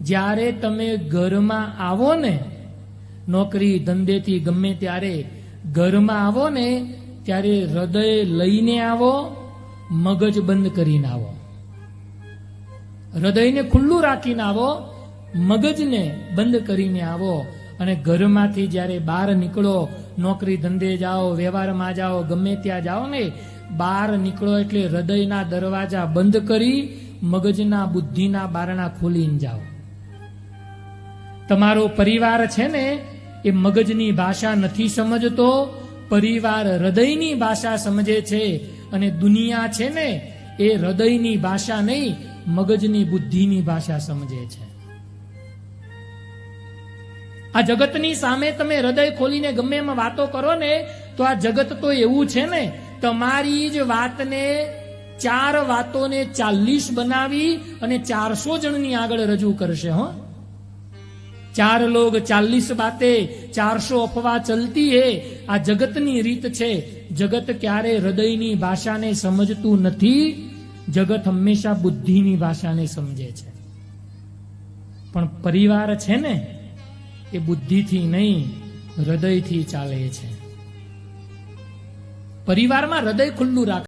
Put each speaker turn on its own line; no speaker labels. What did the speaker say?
જ્યારે તમે ઘરમાં આવો ને, નોકરી ધંધેથી ગમે ત્યારે ઘરમાં આવો ને, ત્યારે હૃદય લઈને આવો, મગજ બંધ કરીને આવો. હૃદયને ખુલ્લું રાખીને આવો, મગજને બંધ કરીને આવો. અને ઘરમાંથી જ્યારે બહાર નીકળો, નોકરી ધંધે જાઓ, વ્યવહારમાં જાઓ, ગમે ત્યાં જાઓ ને, બહાર નીકળો એટલે હૃદયના દરવાજા બંધ કરી મગજના બુદ્ધિના બારણા ખોલીને જાઓ. તમારો પરિવાર છે ને એ મગજની ભાષા નથી સમજતો, પરિવાર હૃદયની ભાષા સમજે છે. અને દુનિયા છે ને એ હૃદયની ભાષા નહીં, મગજની બુદ્ધિની ભાષા સમજે છે. આ જગતની સામે તમે હૃદય ખોલીને ગમે એમાં વાતો કરો ને, તો આ જગત તો એવું છે ને, તમારી જ વાતને 4 વાતોને 40 બનાવી અને 400 જણની આગળ રજૂ કરશે. હો, 4 લોગ 40 બાતે 400 અફવા ચલતી હે. આ જગતની રીત છે. જગત ક્યારે હૃદયની ભાષાને સમજતું નથી. જગત હંમેશા બુદ્ધિની ભાષાને સમજે છે. પણ પરિવાર છે ને એ બુદ્ધિથી નહીં, હૃદયથી ચાલે છે. પરિવારમાં હૃદય ખુલ્લું રાખ.